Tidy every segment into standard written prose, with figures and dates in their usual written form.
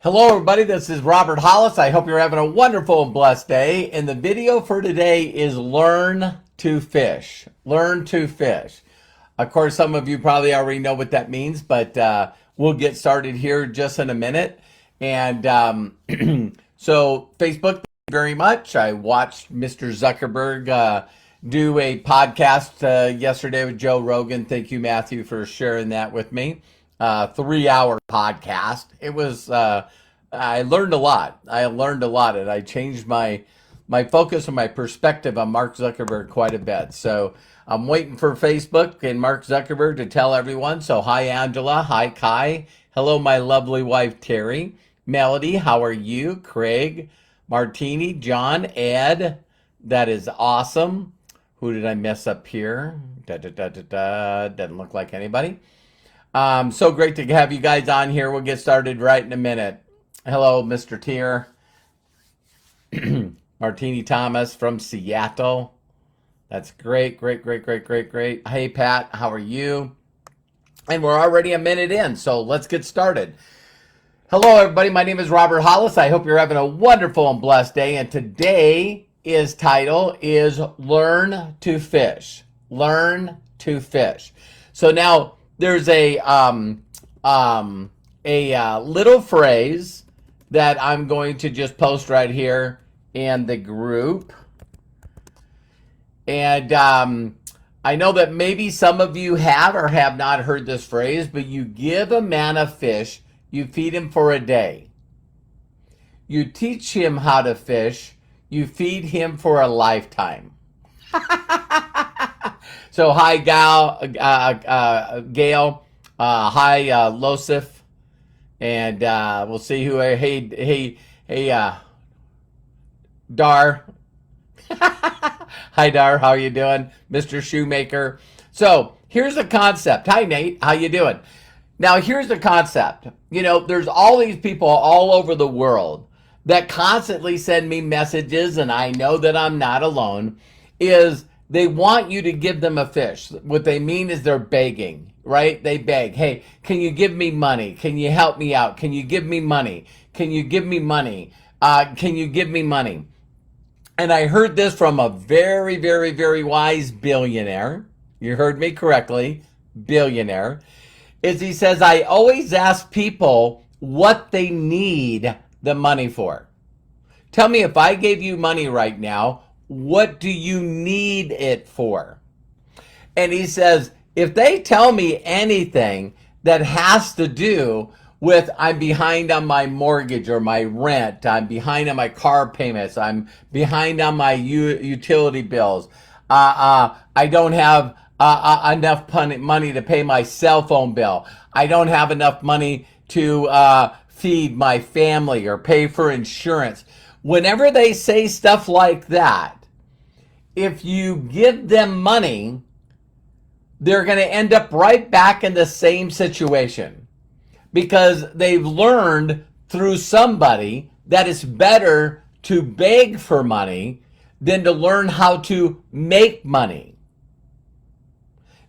Hello everybody, this is Robert Hollis. I hope you're having a wonderful and blessed day. And the video for today is learn to fish. Learn to fish. Of course, some of you probably already know what that means, but we'll get started here just in a minute. And so Facebook, thank you very much. I watched Mr. Zuckerberg do a podcast yesterday with Joe Rogan. Thank you, Matthew, for sharing that with me. 3-hour podcast. It was, I learned a lot. And I changed my focus and my perspective on Mark Zuckerberg quite a bit. So I'm waiting for Facebook and Mark Zuckerberg to tell everyone. So hi, Angela. Hi, Kai. Hello, my lovely wife, Terry. Melody, how are you? Craig, Martini, John, Ed. That is awesome. Who did I mess up here? Doesn't look like anybody. So great to have you guys on here. We'll get started right in a minute. Hello, Mr. Tier. Martini Thomas from Seattle. That's great. Hey, Pat, how are you? And we're already a minute in, so let's get started. Hello, everybody. My name is Robert Hollis. I hope you're having a wonderful and blessed day. And today's title is Learn to Fish. Learn to fish. So now, there's a little phrase that I'm going to just post right here in the group. And I know that maybe some of you have or have not heard this phrase, but you give a man a fish, you feed him for a day. You teach him how to fish, you feed him for a lifetime. So hi, Gail. Hi, Losif, and we'll see who. Hey, Dar. Hi, Dar. How are you doing, Mr. Shoemaker? So here's the concept. Hi, Nate. How you doing? Now here's the concept. You know, there's all these people all over the world that constantly send me messages, and I know that I'm not alone. They want you to give them a fish. What they mean is they're begging, right? They beg, hey, can you give me money? Can you help me out? Can you give me money? Can you give me money? Can you give me money? And I heard this from a very, very, very wise billionaire. You heard me correctly, billionaire. He says, I always ask people what they need the money for. Tell me, if I gave you money right now, what do you need it for? And he says, if they tell me anything that has to do with I'm behind on my mortgage or my rent, I'm behind on my car payments, I'm behind on my utility bills, I don't have enough money to pay my cell phone bill, I don't have enough money to feed my family or pay for insurance. Whenever they say stuff like that, if you give them money, they're going to end up right back in the same situation because they've learned through somebody that it's better to beg for money than to learn how to make money.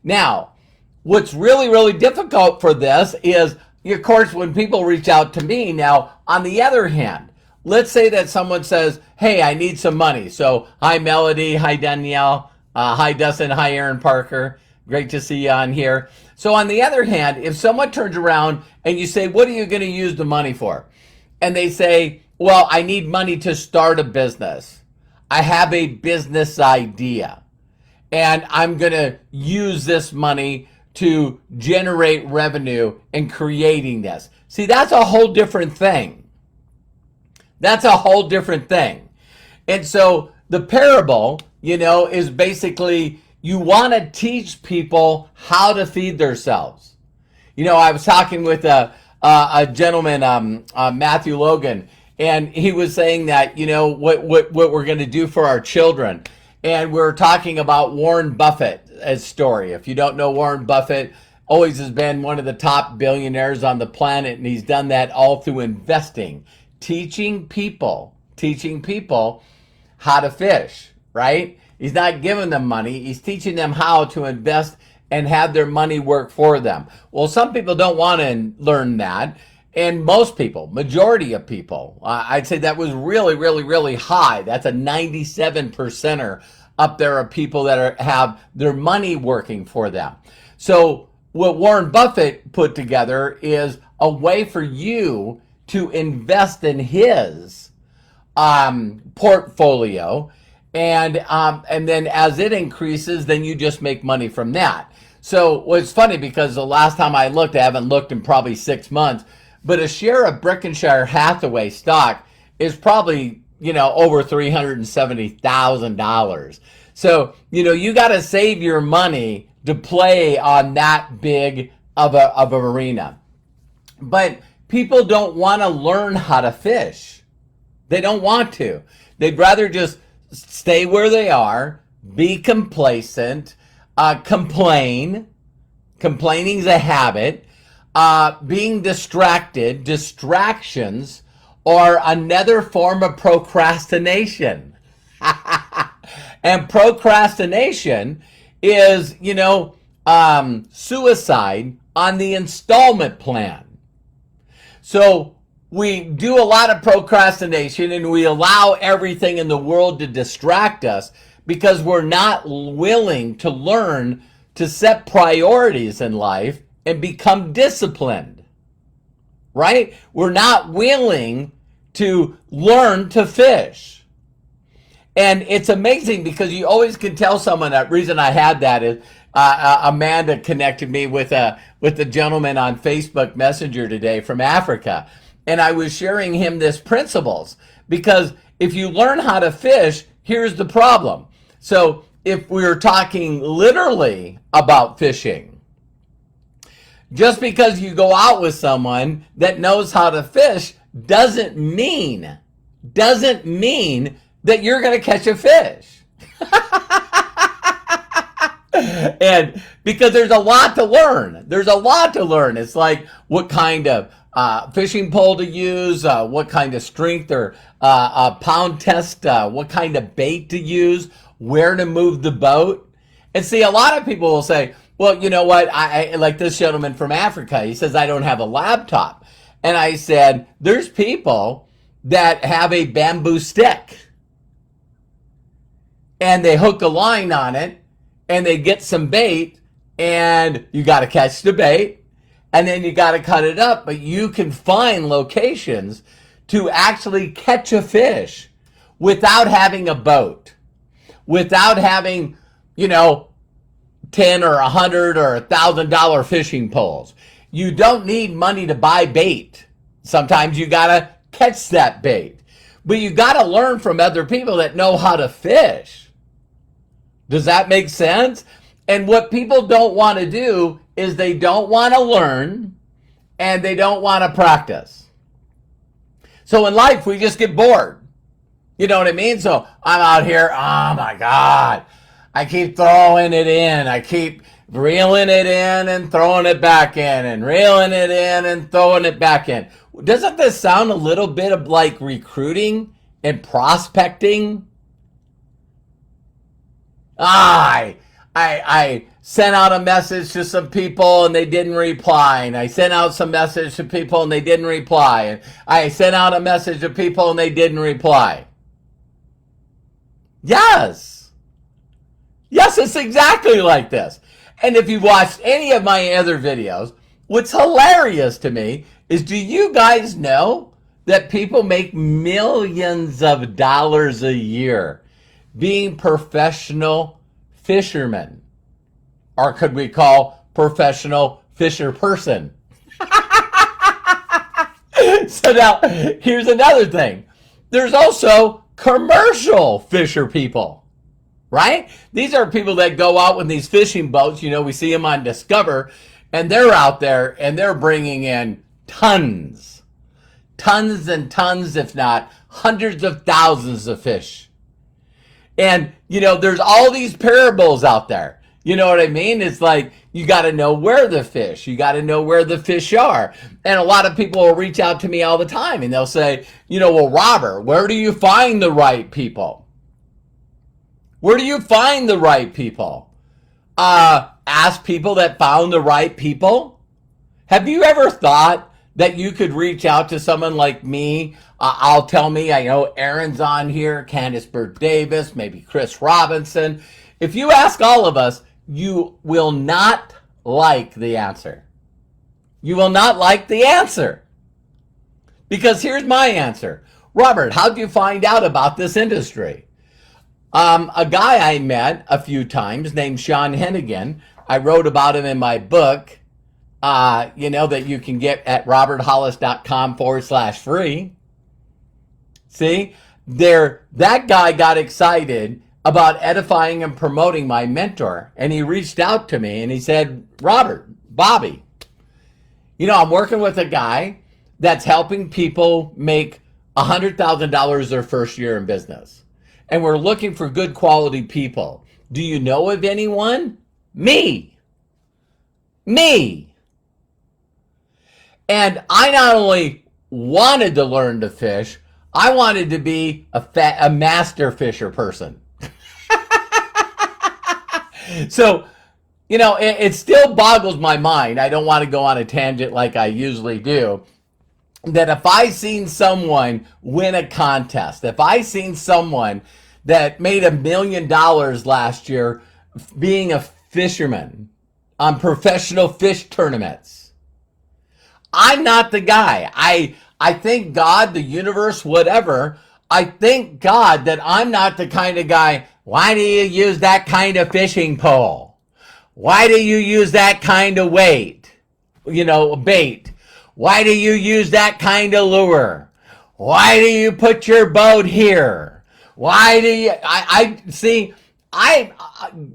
Now, what's really, really difficult for this is, of course, when people reach out to me. Now, on the other hand, let's say that someone says, hey, I need some money. So, hi, Melody. Hi, Danielle. Hi, Dustin. Hi, Aaron Parker. Great to see you on here. So, on the other hand, if someone turns around and you say, what are you going to use the money for? And they say, well, I need money to start a business. I have a business idea. And I'm going to use this money to generate revenue in creating this. See, that's a whole different thing. That's a whole different thing. And so the parable, is basically you want to teach people how to feed themselves. I was talking with a gentleman, Matthew Logan, and he was saying that, what we're going to do for our children. And we're talking about Warren Buffett's story. If you don't know Warren Buffett, always has been one of the top billionaires on the planet, and he's done that all through investing. Teaching people how to fish, right? He's not giving them money. He's teaching them how to invest and have their money work for them. Well, some people don't want to learn that. And most people, majority of people, I'd say that was really, really, really high. That's a 97%er up there of people that have their money working for them. So what Warren Buffett put together is a way for you to invest in his portfolio, and then as it increases, then you just make money from that. So it's funny because the last time I looked, I haven't looked in probably 6 months, but a share of Berkshire Hathaway stock is probably, over $370,000. So, you got to save your money to play on that big of an arena. But people don't want to learn how to fish. They don't want to. They'd rather just stay where they are, be complacent, complain. Complaining's a habit. Being distracted, distractions, or another form of procrastination. And procrastination is, suicide on the installment plan. So we do a lot of procrastination and we allow everything in the world to distract us because we're not willing to learn to set priorities in life and become disciplined, right? We're not willing to learn to fish. And it's amazing because you always can tell someone. That reason I had that is Amanda connected me with a gentleman on Facebook Messenger today from Africa. And I was sharing him this principles because if you learn how to fish, here's the problem. So if we're talking literally about fishing, just because you go out with someone that knows how to fish doesn't mean that you're going to catch a fish. And because there's a lot to learn. It's like what kind of fishing pole to use, what kind of strength or pound test, what kind of bait to use, where to move the boat. And see, a lot of people will say, well, you know what? I like this gentleman from Africa. He says, I don't have a laptop. And I said, there's people that have a bamboo stick and they hook a line on it and they get some bait and you got to catch the bait and then you got to cut it up. But you can find locations to actually catch a fish without having a boat, without having, 10 or $100 or $1,000 fishing poles. You don't need money to buy bait. Sometimes you gotta catch that bait. But you gotta learn from other people that know how to fish. Does that make sense? And what people don't want to do is they don't want to learn and they don't want to practice. So in life, we just get bored. You know what I mean? So I'm out here, oh my God, I keep throwing it in. I keep reeling it in and throwing it back in and reeling it in and throwing it back in. Doesn't this sound a little bit of like recruiting and prospecting? I sent out a message to some people and they didn't reply. And I sent out some message to people and they didn't reply. And I sent out a message to people and they didn't reply. Yes, it's exactly like this. And if you've watched any of my other videos, what's hilarious to me is, do you guys know that people make millions of dollars a year being professional fishermen? Or could we call professional fisher person? So now, here's another thing. There's also commercial fisher people. Right? These are people that go out with these fishing boats. We see them on Discover, and they're out there and they're bringing in tons and tons, if not hundreds of thousands of fish. And, there's all these parables out there. You know what I mean? It's like, you got to know where the fish, you got to know where the fish are. And a lot of people will reach out to me all the time and they'll say, well, Robert, where do you find the right people? Where do you find the right people? Ask people that found the right people. Have you ever thought that you could reach out to someone like me. I'll tell me, I know Aaron's on here, Candice Burt Davis, maybe Chris Robinson. If you ask all of us, you will not like the answer. You will not like the answer. Because here's my answer. Robert, how'd you find out about this industry? A guy I met a few times named Sean Hennigan. I wrote about him in my book, that you can get at roberthollis.com/free. See, that guy got excited about edifying and promoting my mentor. And he reached out to me and he said, Robert, Bobby, I'm working with a guy that's helping people make $100,000 their first year in business. And we're looking for good quality people. Do you know of anyone? Me. And I not only wanted to learn to fish, I wanted to be a master fisher person. So, it still boggles my mind. I don't want to go on a tangent like I usually do. That if I seen someone win a contest, if I seen someone that made $1 million last year being a fisherman on professional fish tournaments, I'm not the guy. I thank God, the universe, whatever. I thank God that I'm not the kind of guy, why do you use that kind of fishing pole? Why do you use that kind of bait? Why do you use that kind of lure? Why do you put your boat here? Why do you,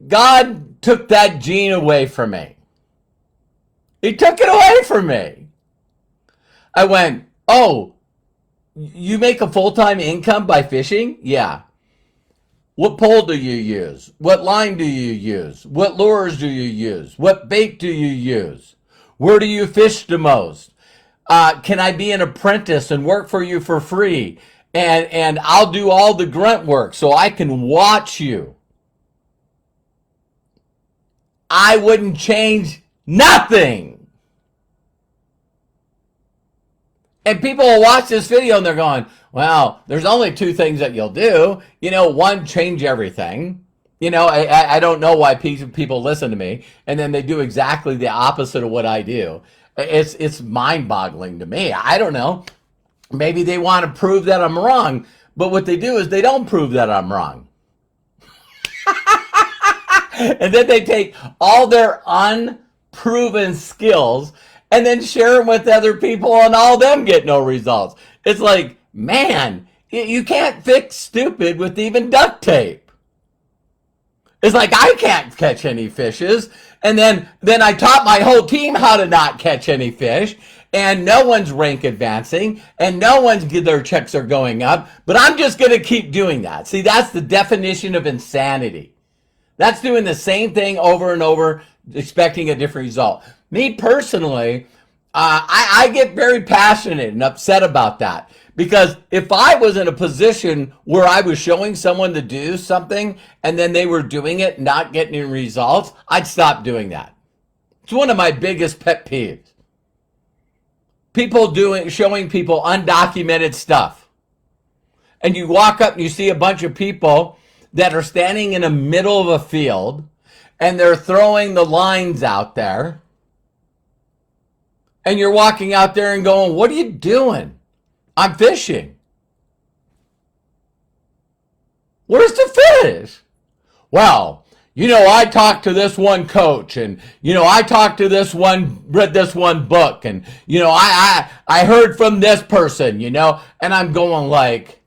God took that gene away from me. He took it away from me. I went, oh, you make a full-time income by fishing? Yeah. What pole do you use? What line do you use? What lures do you use? What bait do you use? Where do you fish the most? Can I be an apprentice and work for you for free? And I'll do all the grunt work so I can watch you. I wouldn't change nothing. And people will watch this video and they're going, well, there's only two things that you'll do. One, change everything. I don't know why people listen to me. And then they do exactly the opposite of what I do. It's mind-boggling to me. I don't know. Maybe they want to prove that I'm wrong. But what they do is they don't prove that I'm wrong. And then they take all their unproven skills and then share them with other people and all them get no results. It's like, man, you can't fix stupid with even duct tape. It's like I can't catch any fishes. And then I taught my whole team how to not catch any fish. And no one's rank advancing. And no one's their checks are going up. But I'm just going to keep doing that. See, that's the definition of insanity. That's doing the same thing over and over, expecting a different result. Me personally, I get very passionate and upset about that. Because if I was in a position where I was showing someone to do something and then they were doing it, not getting any results, I'd stop doing that. It's one of my biggest pet peeves. Showing people undocumented stuff. And you walk up and you see a bunch of people that are standing in the middle of a field and they're throwing the lines out there. And you're walking out there and going, what are you doing? I'm fishing. Where's the fish? Well, I talked to this one coach and, I talked to read this one book and, I heard from this person, and I'm going like,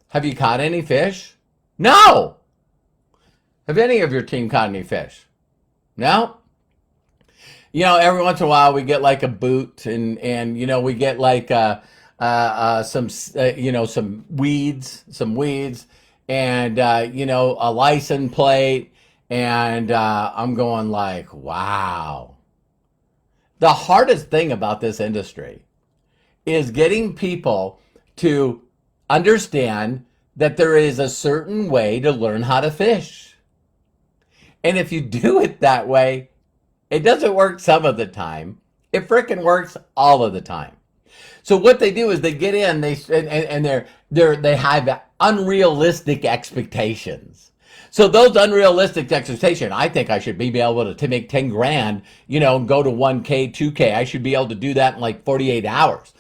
have you caught any fish? No. Have any of your team caught any fish? No. Every once in a while we get like a boot and we get like some weeds and a license plate and I'm going like, wow. The hardest thing about this industry is getting people to understand that there is a certain way to learn how to fish. And if you do it that way, It doesn't work some of the time. It frickin' works all of the time. So what they do is they get in, they have unrealistic expectations. So those unrealistic expectations, I think I should be able to make 10 grand, and go to 1K, 2K. I should be able to do that in like 48 hours.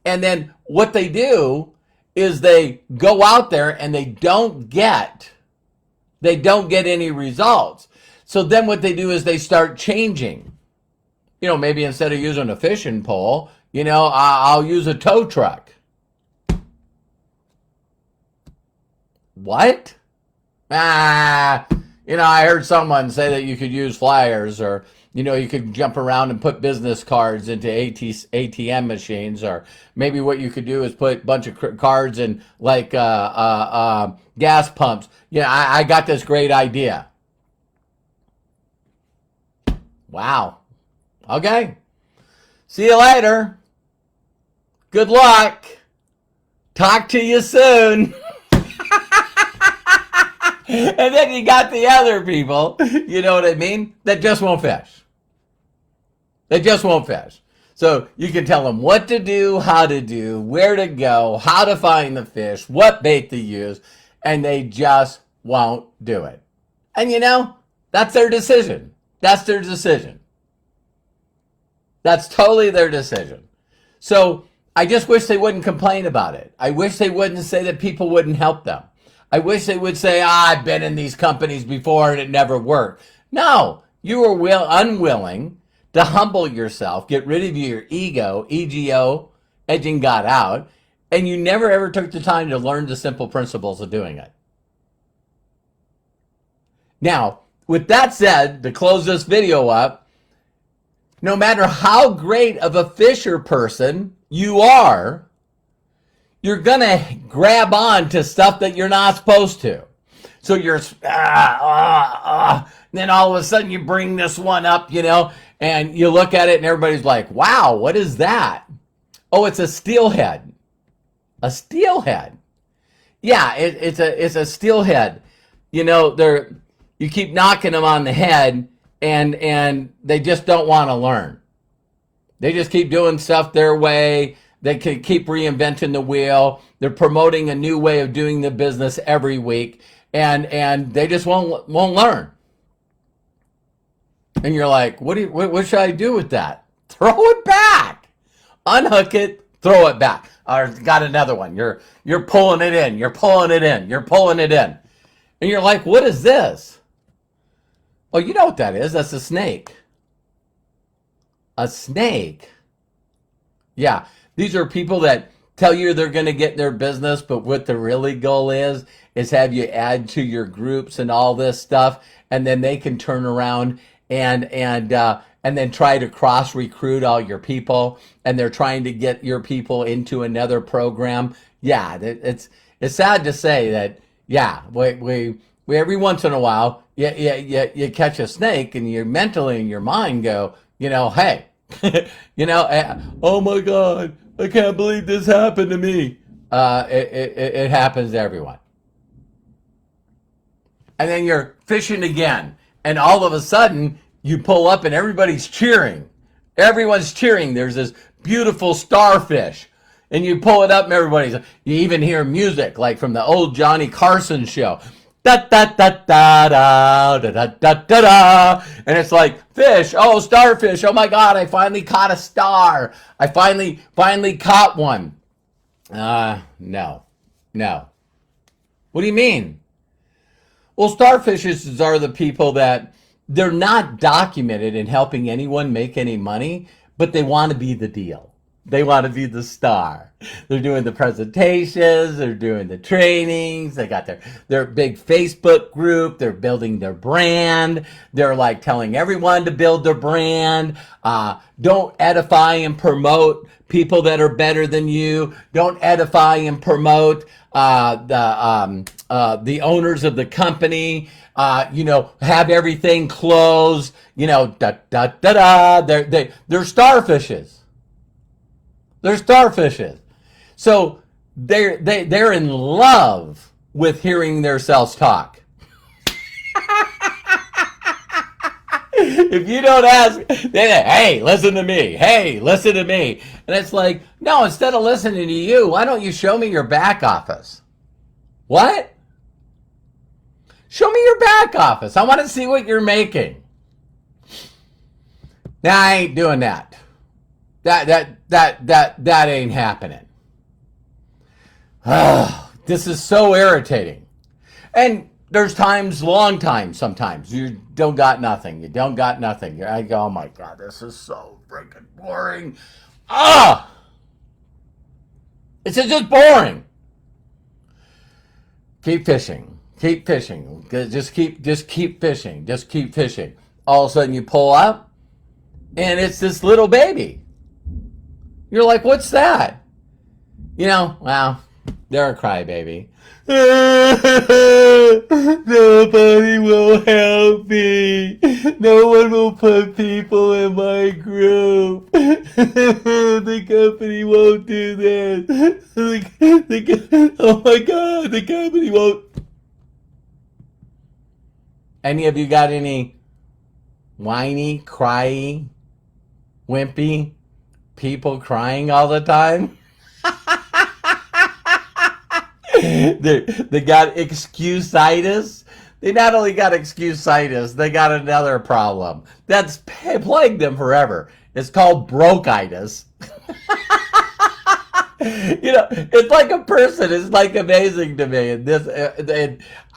And then what they do is they go out there and they don't get any results. So then what they do is they start changing. Maybe instead of using a fishing pole, I'll use a tow truck. What? I heard someone say that you could use flyers, or, you could jump around and put business cards into ATM machines, or maybe what you could do is put a bunch of cards in like gas pumps. I got this great idea. Wow. Okay. See you later. Good luck. Talk to you soon. And then you got the other people, you know what I mean, that just won't fish. They just won't fish. So you can tell them what to do, how to do, where to go, how to find the fish, what bait to use, and they just won't do it. And that's their decision. That's their decision. That's totally their decision. So I just wish they wouldn't complain about it. I wish they wouldn't say that people wouldn't help them. I wish they would say, I've been in these companies before and it never worked. No, you were unwilling to humble yourself, get rid of your ego, edging God out, and you never ever took the time to learn the simple principles of doing it. Now, with that said, to close this video up, no matter how great of a fisher person you are, you're going to grab on to stuff that you're not supposed to. So you're, and then all of a sudden you bring this one up, and you look at it and everybody's like, wow, what is that? Oh, it's a steelhead. A steelhead. Yeah, it's a steelhead. You keep knocking them on the head and they just don't want to learn. They just keep doing stuff their way. They can keep reinventing the wheel. They're promoting a new way of doing the business every week, and they just won't learn. And you're like, what should I do with that? Throw it back. Unhook it, throw it back. Or got another one. You're pulling it in. You're pulling it in. You're pulling it in. And you're like, what is this? Oh, you know what that is? That's a snake. A snake. Yeah. These are people that tell you they're going to get their business, but what the really goal is have you add to your groups and all this stuff, and then they can turn around and then try to cross recruit all your people, and they're trying to get your people into another program. Yeah, it's sad to say that. Yeah, we every once in a while, you catch a snake, and you mentally in your mind go, hey, oh my God. I can't believe this happened to me. It happens to everyone. And then you're fishing again. And all of a sudden, you pull up and everybody's cheering. Everyone's cheering. There's this beautiful starfish. And you pull it up and you even hear music like from the old Johnny Carson show. Da, da, da, da, da, da, da, da, da, da. And it's like, fish, oh, starfish, oh my God, I finally caught a star. I finally caught one. No. What do you mean? Well, starfishes are the people that they're not documented in helping anyone make any money, but they want to be the deal. They want to be the star. They're doing the presentations. They're doing the trainings. They got their big Facebook group. They're building their brand. They're like telling everyone to build their brand. Don't edify and promote people that are better than you. Don't edify and promote the owners of the company. Have everything closed. Da da da da. They're starfishes. They're starfishes. So they're in love with hearing themselves talk. If you don't ask, they say, hey, listen to me. Hey, listen to me. And it's like, no, instead of listening to you, why don't you show me your back office? What? Show me your back office. I want to see what you're making. Now, I ain't doing that. That ain't happening. This is so irritating. And there's times, long times, sometimes you don't got nothing. You don't got nothing. I go, oh my God, this is so freaking boring. It's just boring. Keep fishing. Keep fishing. Just keep fishing. Just keep fishing. All of a sudden you pull up and it's this little baby. You're like, what's that? You know, well, they're a crybaby. Nobody will help me. No one will put people in my group. The company won't do this. Oh my God, the company won't. Any of you got any whiny, cryy, wimpy people crying all the time? They got excuse-itis. They not only got excuse-itis, they got another problem that's plagued them forever. It's called broke-itis. You know, it's like a person. It's like amazing to me. And this,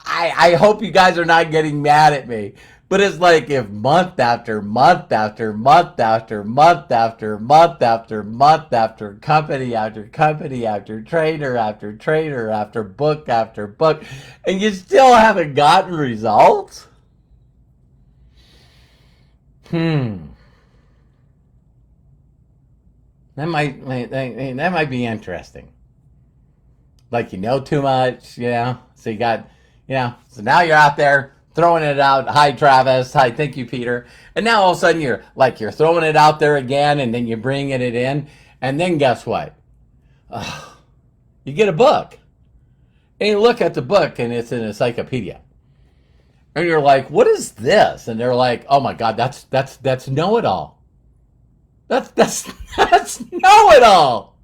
I hope you guys are not getting mad at me. But it's like if month after month after month after month after month after month after company after company after trader after book, and you still haven't gotten results? That might be interesting. Like, you know too much, you know. So you got, you know, so now you're out there throwing it out. Hi, Travis. Hi, thank you, Peter. And now all of a sudden you're throwing it out there again, and then you're bringing it in. And then guess what? You get a book. And you look at the book, and it's an encyclopedia. And you're like, what is this? And they're like, oh my God, that's know-it-all. That's know-it-all.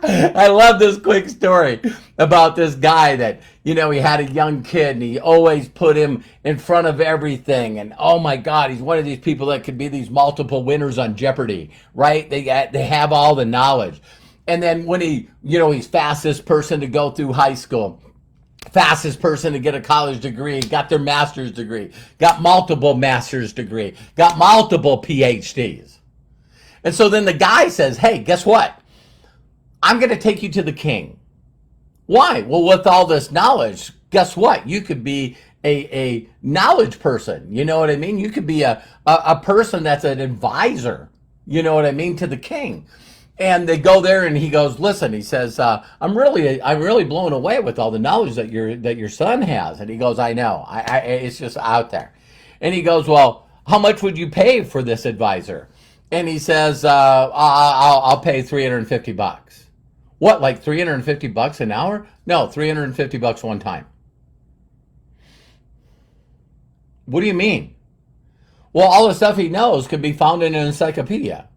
I love this quick story about this guy that, you know, he had a young kid and he always put him in front of everything. And oh my God, he's one of these people that could be these multiple winners on Jeopardy, right? They have all the knowledge. And then when he, you know, he's fastest person to go through high school, fastest person to get a college degree, got their master's degree, got multiple master's degree, got multiple PhDs. And so then the guy says, hey, guess what? I'm going to take you to the king. Why? Well, with all this knowledge, guess what? You could be a knowledge person. You know what I mean? You could be a person that's an advisor. You know what I mean? To the king. And they go there and he goes, listen, he says, I'm really blown away with all the knowledge that your son has. And he goes, I know. It's just out there. And he goes, well, how much would you pay for this advisor? And he says, I'll pay $350. What, like $350 an hour? No, $350 one time. What do you mean? Well, all the stuff he knows could be found in an encyclopedia.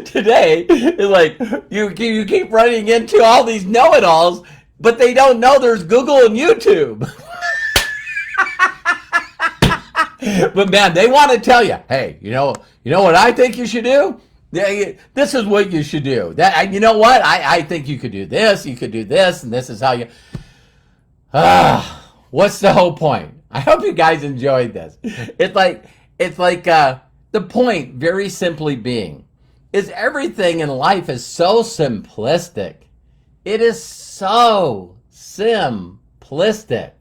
Today, it's like you keep running into all these know-it-alls, but they don't know there's Google and YouTube. But man, they want to tell you, hey, you know what I think you should do? This is what you should do. You know what? I think you could do this, and this is how you. What's the whole point? I hope you guys enjoyed this. It's like the point, very simply being, is everything in life is so simplistic. It is so simplistic.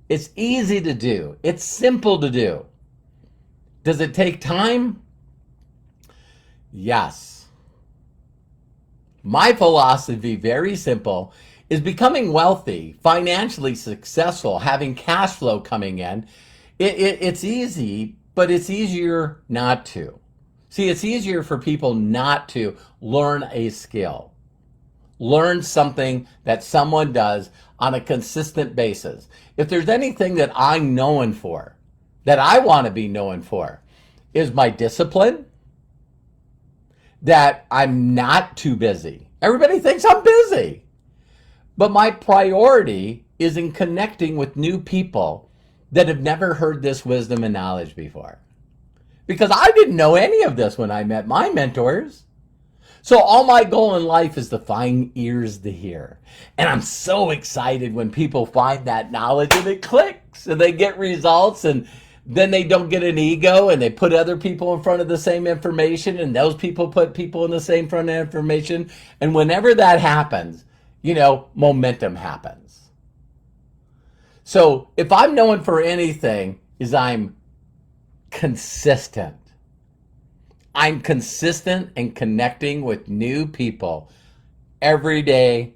It's easy to do. It's simple to do. Does it take time? Yes. My philosophy, very simple, is becoming wealthy, financially successful, having cash flow coming in. It's easy, but it's easier not to. See, it's easier for people not to learn a skill. learn something that someone does on a consistent basis. If there's anything that I'm known for, that I want to be known for, is my discipline, that I'm not too busy. Everybody thinks I'm busy. But my priority is in connecting with new people that have never heard this wisdom and knowledge before. Because I didn't know any of this when I met my mentors. So all my goal in life is to find ears to hear. And I'm so excited when people find that knowledge and it clicks and they get results, and then they don't get an ego and they put other people in front of the same information, and those people put people in the same front of information. And whenever that happens, momentum happens. So if I'm known for anything, is I'm consistent. I'm consistent in connecting with new people every day,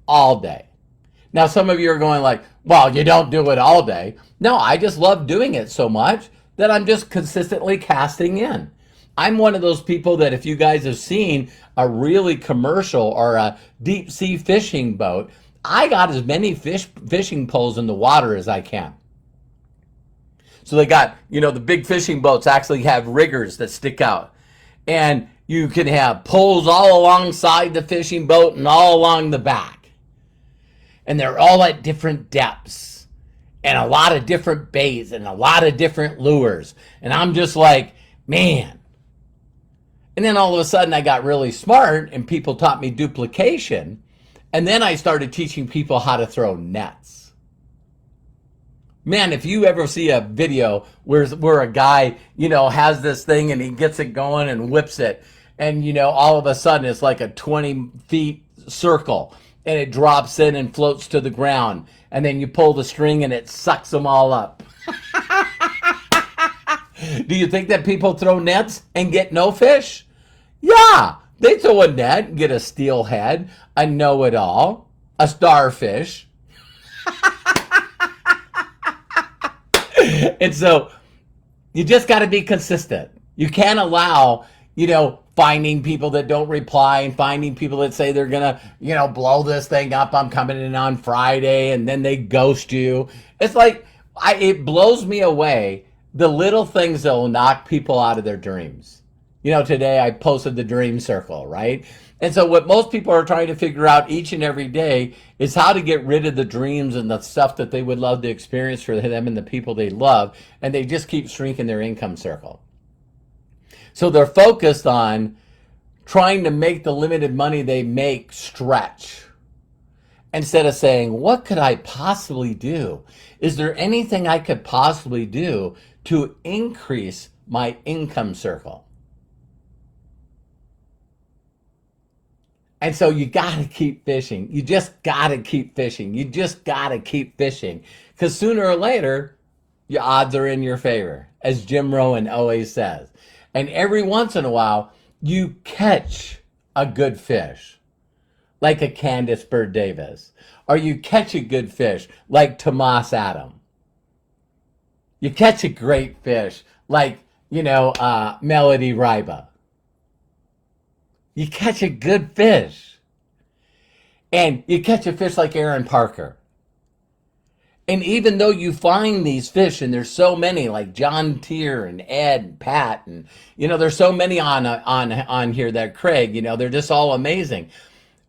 all day. Now, some of you are going like, well, you don't do it all day. No, I just love doing it so much that I'm just consistently casting in. I'm one of those people that if you guys have seen a really commercial or a deep sea fishing boat, I got as many fishing poles in the water as I can. So they got, the big fishing boats actually have riggers that stick out. And you can have poles all alongside the fishing boat and all along the back. And they're all at different depths and a lot of different baits and a lot of different lures. And I'm just like, man. And then all of a sudden I got really smart and people taught me duplication. And then I started teaching people how to throw nets. Man, if you ever see a video where a guy, has this thing and he gets it going and whips it, and, all of a sudden it's like a 20 feet circle and it drops in and floats to the ground, and then you pull the string and it sucks them all up. Do you think that people throw nets and get no fish? Yeah, they throw a net and get a steelhead, a know-it-all, a starfish. And so you just got to be consistent. You can't allow, finding people that don't reply and finding people that say they're going to, blow this thing up. I'm coming in on Friday, and then they ghost you. It's like, it blows me away, the little things that will knock people out of their dreams. Today I posted the dream circle, right? And so what most people are trying to figure out each and every day is how to get rid of the dreams and the stuff that they would love to experience for them and the people they love, and they just keep shrinking their income circle. So they're focused on trying to make the limited money they make stretch, instead of saying, what could I possibly do? Is there anything I could possibly do to increase my income circle? And so you got to keep fishing. You just got to keep fishing. You just got to keep fishing. Because sooner or later, your odds are in your favor, as Jim Rohn always says. And every once in a while, you catch a good fish, like a Candace Bird Davis. Or you catch a good fish, like Tomas Adam. You catch a great fish, like, Melody Ryba. You catch a good fish. And you catch a fish like Aaron Parker. And even though you find these fish, and there's so many, like John Tier and Ed and Pat, and, there's so many on here that Craig, they're just all amazing.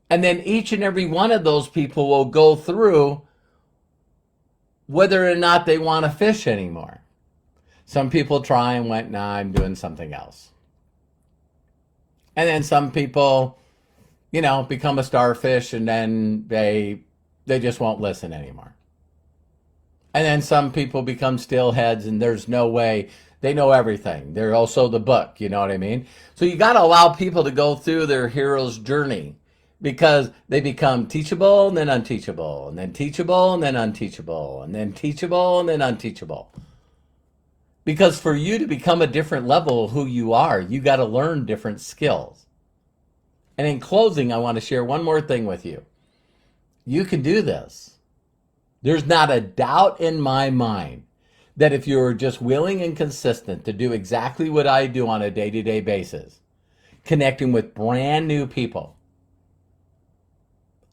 And then each and every one of those people will go through whether or not they want to fish anymore. Some people try and went, nah, I'm doing something else. And then some people, become a starfish, and then they just won't listen anymore. And then some people become steelheads, and there's no way they know everything. They're also the book, you know what I mean? So you got to allow people to go through their hero's journey, because they become teachable and then unteachable, and then teachable and then unteachable, and then teachable and then unteachable. Because for you to become a different level of who you are, you got to learn different skills. And in closing, I want to share one more thing with you. You can do this. There's not a doubt in my mind that if you're just willing and consistent to do exactly what I do on a day-to-day basis, connecting with brand new people,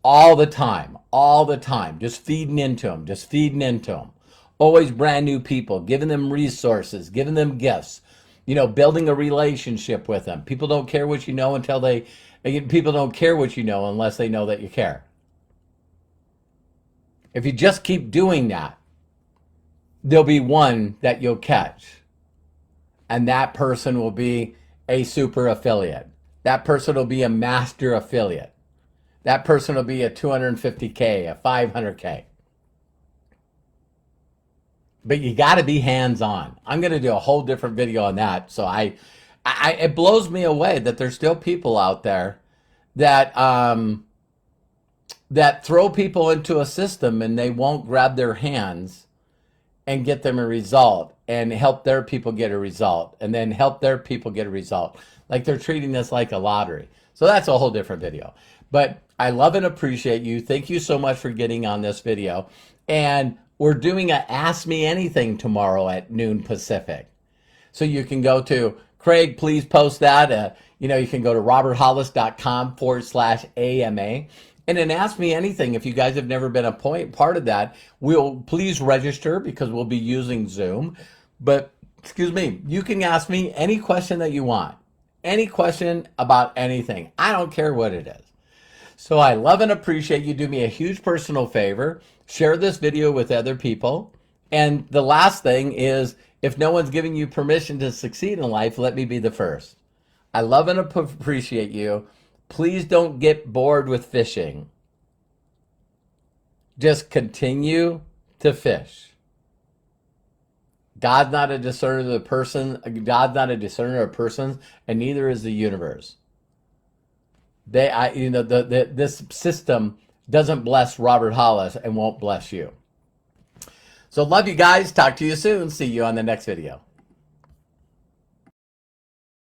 all the time, just feeding into them, just feeding into them. Always brand new people, giving them resources, giving them gifts, building a relationship with them. People don't care what you know people don't care what you know unless they know that you care. If you just keep doing that, there'll be one that you'll catch. And that person will be a super affiliate. That person will be a master affiliate. That person will be a 250K, a 500K. But you got to be hands-on. I'm going to do a whole different video on that. So it blows me away that there's still people out there that that throw people into a system and they won't grab their hands and get them a result and help their people get a result and then help their people get a result. Like they're treating this like a lottery. So that's a whole different video. But I love and appreciate you. Thank you so much for getting on this video. And we're doing a Ask Me Anything tomorrow at noon Pacific. So you can go to, Craig, please post that. You can go to roberthollis.com/AMA. And then Ask Me Anything. If you guys have never been a part of that, please register because we'll be using Zoom. But, excuse me, you can ask me any question that you want. Any question about anything. I don't care what it is. So I love and appreciate you. Do me a huge personal favor. Share this video with other people. And the last thing is, if no one's giving you permission to succeed in life, let me be the first. I love and appreciate you. Please don't get bored with fishing. Just continue to fish. God's not a discerner of the person. God's not a discerner of persons, and neither is the universe. This system doesn't bless Robert Hollis and won't bless you. So love you guys. Talk to you soon. See you on the next video.